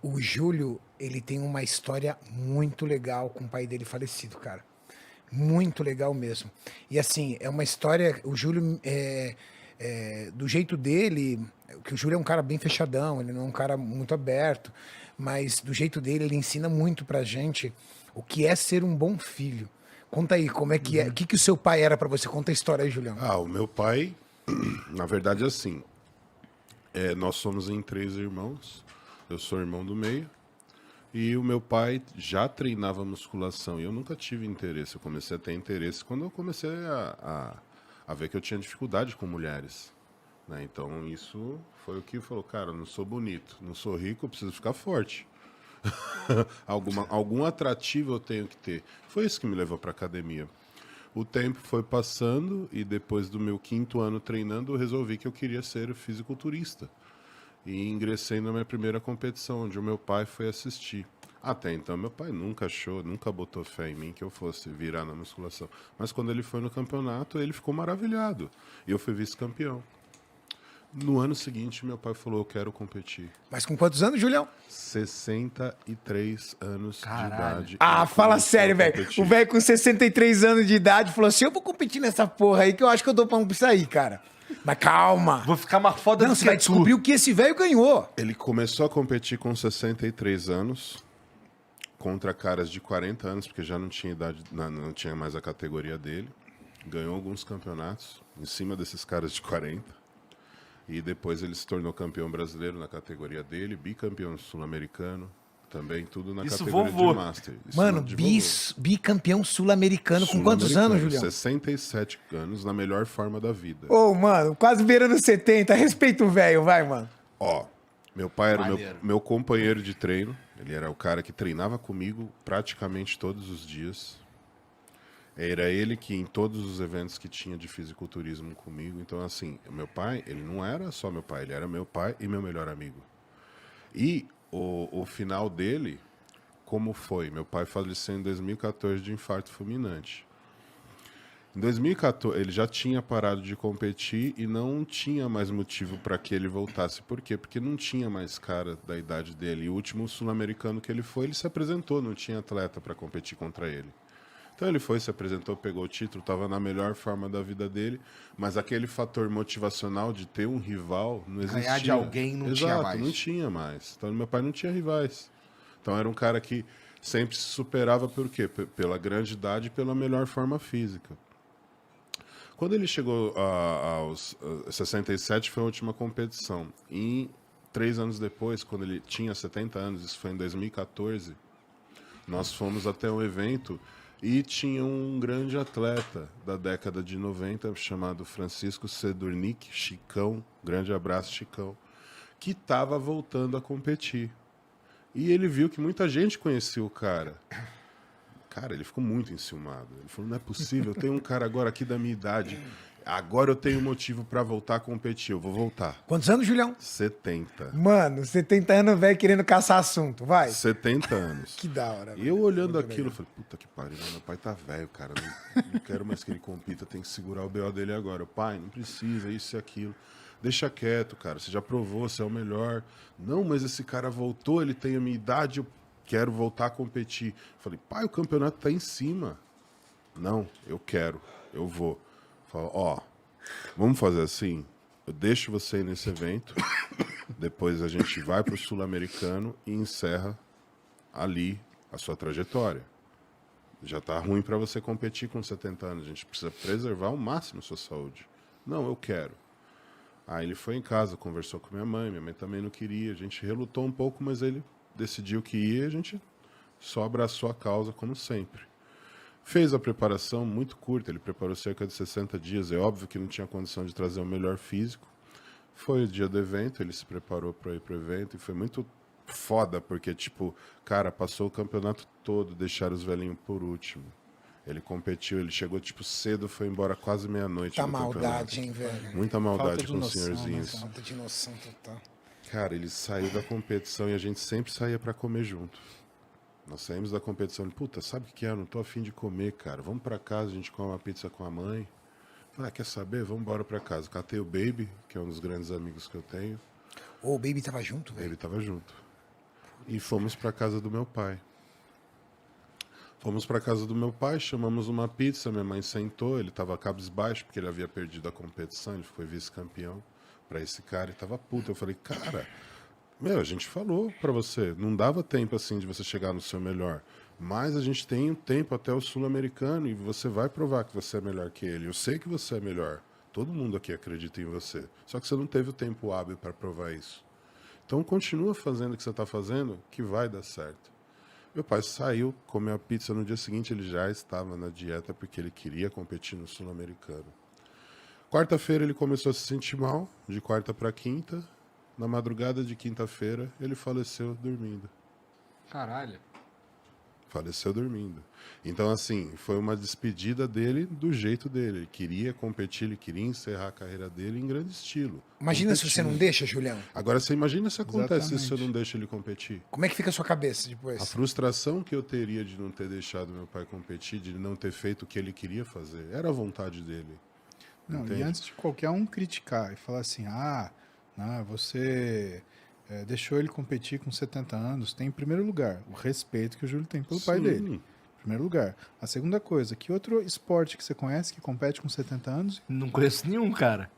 O Júlio, ele tem uma história muito legal com o pai dele falecido, cara. Muito legal mesmo. E assim, é uma história. O Júlio, do jeito dele, que o Júlio é um cara bem fechadão, ele não é um cara muito aberto, mas do jeito dele, ele ensina muito pra gente o que é ser um bom filho. Conta aí, como é que é? O que o seu pai era pra você? Conta a história aí, Julião. Ah, o meu pai, na verdade, assim, nós somos em 3 irmãos. Eu sou irmão do meio. E o meu pai já treinava musculação. E eu nunca tive interesse. Eu comecei a ter interesse quando eu comecei a ver que eu tinha dificuldade com mulheres. Né? Então isso foi o que falou, cara, eu não sou bonito, não sou rico, eu preciso ficar forte. Algum atrativo eu tenho que ter. Foi isso que me levou para academia. O tempo foi passando e depois do meu 5º ano treinando, eu resolvi que eu queria ser fisiculturista. E ingressei na minha primeira competição, onde o meu pai foi assistir. Até então, meu pai nunca achou, nunca botou fé em mim que eu fosse virar na musculação. Mas quando ele foi no campeonato, ele ficou maravilhado. E eu fui vice-campeão. No ano seguinte, meu pai falou, eu quero competir. Mas com quantos anos, Julião? 63 anos de idade. Ah, ele fala começou sério, a velho. competir. O velho com 63 anos de idade falou assim: eu vou competir nessa porra aí que eu acho que eu dou pra isso aí, cara. Mas calma. Vou ficar mais foda Não, do você que vai tu. descobrir o que esse velho ganhou. Ele começou a competir com 63 anos, contra caras de 40 anos, porque já não tinha idade, não tinha mais a categoria dele. Ganhou alguns campeonatos em cima desses caras de 40. E depois ele se tornou campeão brasileiro na categoria dele, bicampeão sul-americano, também tudo na Isso, categoria vovô. de Master. Isso Mano, de vovô. bicampeão sul-americano com quantos anos, Sul-americano, Julião? 67 anos, na melhor forma da vida. Ô, mano, quase beirando 70. Respeita o velho, vai, mano. Ó, meu pai era Maneiro. meu companheiro de treino. Ele era o cara que treinava comigo praticamente todos os dias. Era ele que em todos os eventos que tinha de fisiculturismo comigo. Então, assim, o meu pai, ele não era só meu pai, ele era meu pai e meu melhor amigo. E o final dele, como foi? Meu pai faleceu em 2014 de infarto fulminante. Em 2014, ele já tinha parado de competir e não tinha mais motivo para que ele voltasse. Por quê? Porque não tinha mais cara da idade dele. E o último sul-americano que ele foi, ele se apresentou, não tinha atleta para competir contra ele. Então ele foi, se apresentou, pegou o título, estava na melhor forma da vida dele, mas aquele fator motivacional de ter um rival não existia. Ganhar de alguém não tinha Exato, mais. não tinha mais. Então meu pai não tinha rivais. Então era um cara que sempre se superava por quê? Pela grande idade e pela melhor forma física. Quando ele chegou aos 67, foi a última competição. E 3 anos depois, quando ele tinha 70 anos, isso foi em 2014, nós fomos até um evento e tinha um grande atleta da década de 90, chamado Francisco Sedurnik, Chicão, grande abraço, Chicão, que estava voltando a competir. E ele viu que muita gente conhecia o cara. Cara, ele ficou muito enciumado. Ele falou, não é possível, eu tenho um cara agora aqui da minha idade. Agora eu tenho motivo para voltar a competir, eu vou voltar. Quantos anos, Julião? 70. Mano, 70 anos, velho, querendo caçar assunto, vai. 70 anos. Que da hora, E eu olhando Muito aquilo, eu legal. falei, puta que pariu, meu pai tá velho, cara. Não quero mais que ele compita, tem que segurar o BO dele agora. Pai, não precisa, isso e aquilo. Deixa quieto, cara. Você já provou, você é o melhor. Não, mas esse cara voltou, ele tem a minha idade, eu quero voltar a competir. Falei, pai, o campeonato tá em cima. Não, eu quero, eu vou. Fala, ó, vamos fazer assim? Eu deixo você ir nesse evento, depois a gente vai pro Sul-Americano e encerra ali a sua trajetória. Já tá ruim para você competir com 70 anos, a gente precisa preservar ao máximo a sua saúde. Não, eu quero. Aí ele foi em casa, conversou com minha mãe também não queria, a gente relutou um pouco, mas ele decidiu que ia e a gente só abraçou a causa como sempre. Fez a preparação muito curta, ele preparou cerca de 60 dias, é óbvio que não tinha condição de trazer o melhor físico. Foi o dia do evento, ele se preparou para ir pro evento e foi muito foda, porque, tipo, cara, passou o campeonato todo, deixaram os velhinhos por último. Ele competiu, ele chegou, tipo, cedo, foi embora quase meia-noite Tá no campeonato. maldade, hein, velho. Muita maldade Falta de com os noção, senhorzinhos. Falta de noção total. Cara, ele saiu da competição e a gente sempre saía pra comer junto. Nós saímos da competição e, puta, sabe o que é? Eu não tô afim de comer, cara. Vamos pra casa, a gente come uma pizza com a mãe. Ah, quer saber? Vamos embora pra casa. Catei o Baby, que é um dos grandes amigos que eu tenho. Ô, o Baby tava junto, velho. Ele tava junto. e fomos para casa do meu pai. Fomos para casa do meu pai, chamamos uma pizza, minha mãe sentou, ele estava cabisbaixo porque ele havia perdido a competição, ele foi vice-campeão para esse cara e estava puto. Eu falei, cara, a gente falou para você, não dava tempo assim de você chegar no seu melhor, mas a gente tem um tempo até o sul-americano e você vai provar que você é melhor que ele. Eu sei que você é melhor, todo mundo aqui acredita em você, só que você não teve o tempo hábil para provar isso. Então continua fazendo o que você está fazendo, que vai dar certo. Meu pai saiu, comeu a pizza, no dia seguinte ele já estava na dieta porque ele queria competir no sul-americano. Quarta-feira ele começou a se sentir mal, de quarta para quinta. Na madrugada de quinta-feira ele faleceu dormindo. Caralho. Faleceu dormindo. Então, assim, foi uma despedida dele do jeito dele. Ele queria competir, ele queria encerrar a carreira dele em grande estilo. Imagina se você não deixa, Julião. Agora, você imagina se acontece Exatamente. se eu não deixo ele competir. Como é que fica a sua cabeça A depois? frustração que eu teria de não ter deixado meu pai competir, de não ter feito o que ele queria fazer, era a vontade dele. Não, Entende? e antes de qualquer um criticar e falar assim, não, você deixou ele competir com 70 anos, tem em primeiro lugar o respeito que o Júlio tem pelo pai Sim. dele. Em primeiro lugar. A segunda coisa, que outro esporte que você conhece que compete com 70 anos? Não conheço nenhum, cara.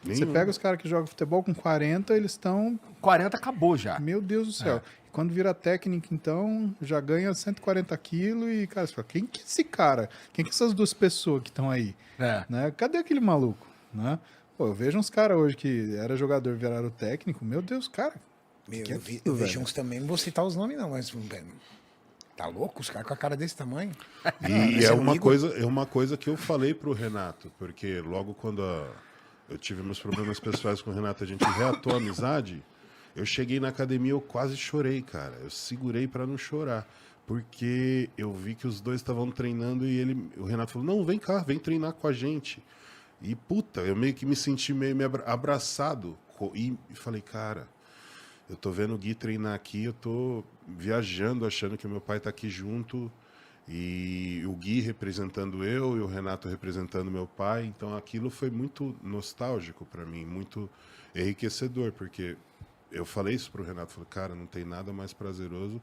Você pega os caras que jogam futebol com 40, eles estão... 40 acabou já. Meu Deus do céu. E quando vira técnico, então, já ganha 140 quilos e, cara, você fala, quem que é esse cara? Quem que é essas duas pessoas que estão aí? É. Né? Cadê aquele maluco? Né? Pô, eu vejo uns caras hoje que era jogador, viraram técnico. Meu Deus, cara. Meu, que é eu aquilo, vejo velho? uns também, não vou citar os nomes não, mas velho, tá louco? Os caras com a cara desse tamanho? E Esse é é um uma Igor. coisa que eu falei pro Renato, porque logo quando eu tive meus problemas pessoais com o Renato, a gente reatou a amizade, eu cheguei na academia, eu quase chorei, cara. Eu segurei para não chorar, porque eu vi que os dois estavam treinando e o Renato falou, não, vem cá, vem treinar com a gente. E puta, eu meio que me senti meio abraçado e falei, cara, eu tô vendo o Gui treinar aqui, eu tô viajando, achando que o meu pai tá aqui junto, e o Gui representando eu e o Renato representando meu pai. Então aquilo foi muito nostálgico para mim, muito enriquecedor, porque eu falei isso pro Renato, falei, cara, não tem nada mais prazeroso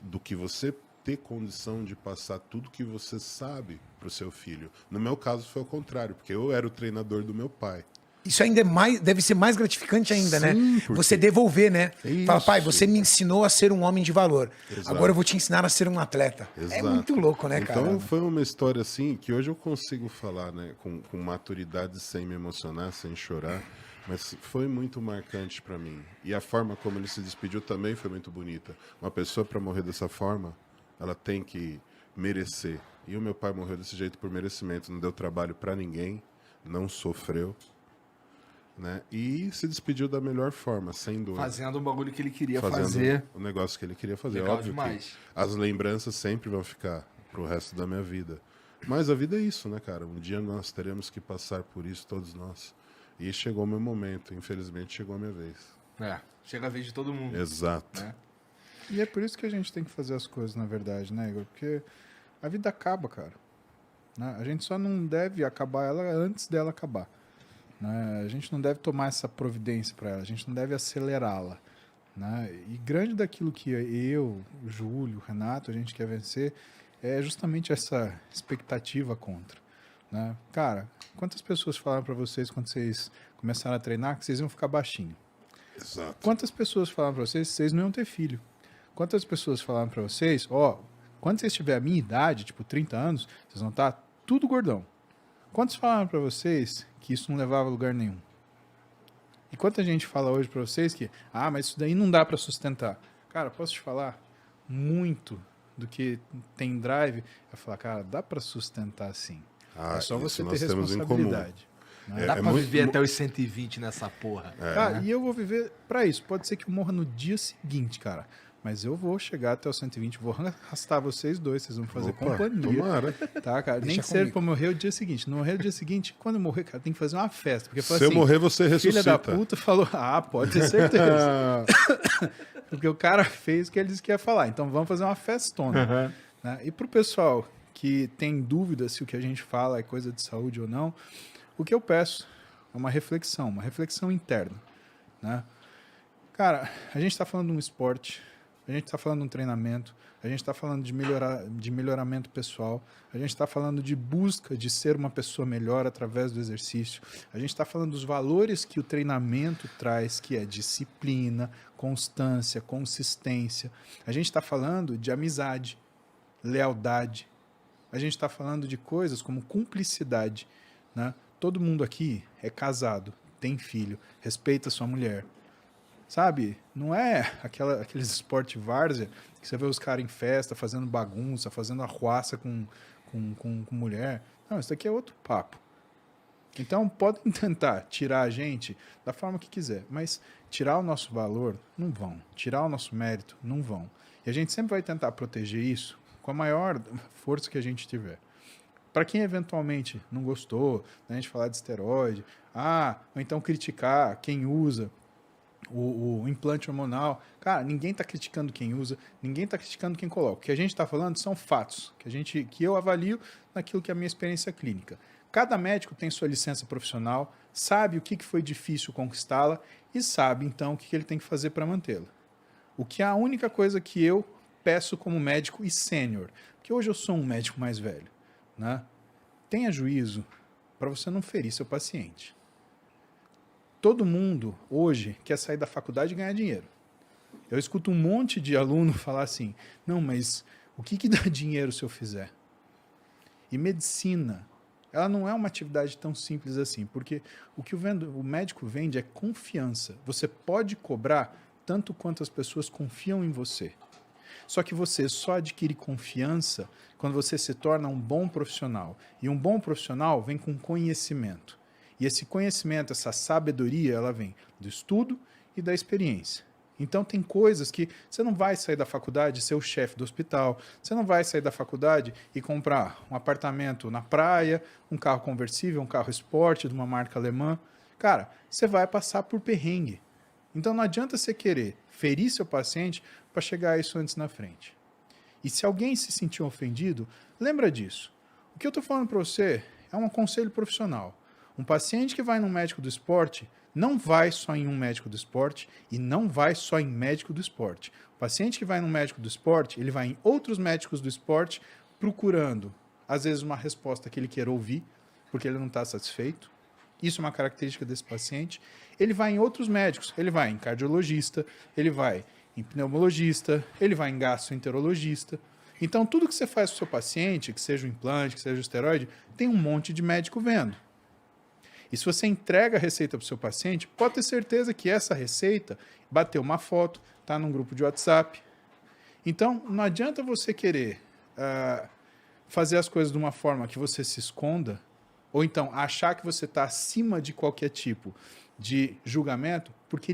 do que você ter condição de passar tudo que você sabe pro seu filho. No meu caso foi o contrário, porque eu era o treinador do meu pai. Isso ainda é mais, deve ser mais gratificante ainda, Sim, né? porque- Você devolver, né? É Fala, pai, isso. você me ensinou a ser um homem de valor. Exato. Agora eu vou te ensinar a ser um atleta. É Exato. muito louco, né, cara? Então foi uma história assim que hoje eu consigo falar, né, com maturidade, sem me emocionar, sem chorar, mas foi muito marcante para mim. E a forma como ele se despediu também foi muito bonita. Uma pessoa para morrer dessa forma, ela tem que merecer. E o meu pai morreu desse jeito por merecimento, não deu trabalho para ninguém, não sofreu, né? E se despediu da melhor forma, sem dor. Fazendo o bagulho que ele queria Fazendo fazer. o negócio que ele queria fazer. Legal Óbvio demais. que as lembranças sempre vão ficar pro resto da minha vida. Mas a vida é isso, né, cara? Um dia nós teremos que passar por isso, todos nós. E chegou o meu momento, infelizmente chegou a minha vez. É, chega a vez de todo mundo. Exato. Né? E é por isso que a gente tem que fazer as coisas, na verdade, né, Igor? Porque a vida acaba, cara. Né? A gente só não deve acabar ela antes dela acabar. Né? A gente não deve tomar essa providência para ela, a gente não deve acelerá-la. Né? E grande daquilo que eu, o Júlio, o Renato, a gente quer vencer é justamente essa expectativa contra. Né? Cara, quantas pessoas falaram para vocês quando vocês começaram a treinar que vocês iam ficar baixinho? Exato. Quantas pessoas falaram para vocês que vocês não iam ter filho? Quantas pessoas falaram para vocês, quando vocês tiverem a minha idade, tipo 30 anos, vocês vão estar tudo gordão? Quantos falaram para vocês que isso não levava a lugar nenhum? E quanta gente fala hoje para vocês que, mas isso daí não dá para sustentar. Cara, posso te falar? Muito do que tem drive é falar, cara, dá para sustentar sim. É só isso você ter nós temos em comum. responsabilidade. Né? Dá pra muito- viver até os 120 nessa porra. E eu vou viver para isso. Pode ser que eu morra no dia seguinte, cara. Mas eu vou chegar até os 120, vou arrastar vocês dois, vocês vão fazer Opa, companhia. tomara. Tá, cara? Nem Deixa que seja comigo. pra morrer o dia seguinte. Não morrer o dia seguinte, quando eu morrer, cara, tem que fazer uma festa. Porque fala Se eu assim, morrer, você ressuscita. filha da puta falou, pode ter certeza. Porque o cara fez o que ele disse que ia falar. Então vamos fazer uma festona. Né? E pro pessoal que tem dúvida se o que a gente fala é coisa de saúde ou não, o que eu peço é uma reflexão interna. Né? Cara, a gente tá falando de um esporte a gente está falando de um treinamento, a gente está falando de melhoramento pessoal, a gente está falando de busca de ser uma pessoa melhor através do exercício, a gente está falando dos valores que o treinamento traz, que é disciplina, constância, consistência. A gente está falando de amizade, lealdade. A gente está falando de coisas como cumplicidade, né? Todo mundo aqui é casado, tem filho, respeita sua mulher. Sabe? Não é aqueles esporte várzea que você vê os caras em festa, fazendo bagunça, fazendo arruaça com mulher. Não, isso daqui é outro papo. Então, podem tentar tirar a gente da forma que quiser, mas tirar o nosso valor, não vão. Tirar o nosso mérito, não vão. E a gente sempre vai tentar proteger isso com a maior força que a gente tiver. Para quem eventualmente não gostou, né, a gente falar de esteroide, ou então criticar quem usa o implante hormonal. Cara, ninguém está criticando quem usa, ninguém está criticando quem coloca. O que a gente está falando são fatos, que eu avalio naquilo que é a minha experiência clínica. Cada médico tem sua licença profissional, sabe o que foi difícil conquistá-la e sabe, então, o que ele tem que fazer para mantê-la. O que é a única coisa que eu peço como médico e sênior, porque hoje eu sou um médico mais velho, né? Tenha juízo para você não ferir seu paciente. Todo mundo hoje quer sair da faculdade e ganhar dinheiro. Eu escuto um monte de aluno falar assim, não, mas o que dá dinheiro se eu fizer? E medicina, ela não é uma atividade tão simples assim, porque o que o médico vende é confiança. Você pode cobrar tanto quanto as pessoas confiam em você. Só que você só adquire confiança quando você se torna um bom profissional. E um bom profissional vem com conhecimento. E esse conhecimento, essa sabedoria, ela vem do estudo e da experiência. Então tem coisas que você não vai sair da faculdade e ser o chefe do hospital, você não vai sair da faculdade e comprar um apartamento na praia, um carro conversível, um carro esporte de uma marca alemã. Cara, você vai passar por perrengue. Então não adianta você querer ferir seu paciente para chegar a isso antes na frente. E se alguém se sentir ofendido, lembra disso. O que eu estou falando para você é um conselho profissional. Um paciente que vai num médico do esporte não vai só em um médico do esporte e não vai só em médico do esporte. O paciente que vai num médico do esporte, ele vai em outros médicos do esporte procurando, às vezes, uma resposta que ele quer ouvir, porque ele não está satisfeito. Isso é uma característica desse paciente. Ele vai em outros médicos, ele vai em cardiologista, ele vai em pneumologista, ele vai em gastroenterologista. Então, tudo que você faz para o seu paciente, que seja o implante, que seja o esteroide, tem um monte de médico vendo. E se você entrega a receita para o seu paciente, pode ter certeza que essa receita bateu uma foto, está num grupo de WhatsApp. Então, não adianta você querer fazer as coisas de uma forma que você se esconda, ou então achar que você está acima de qualquer tipo de julgamento, porque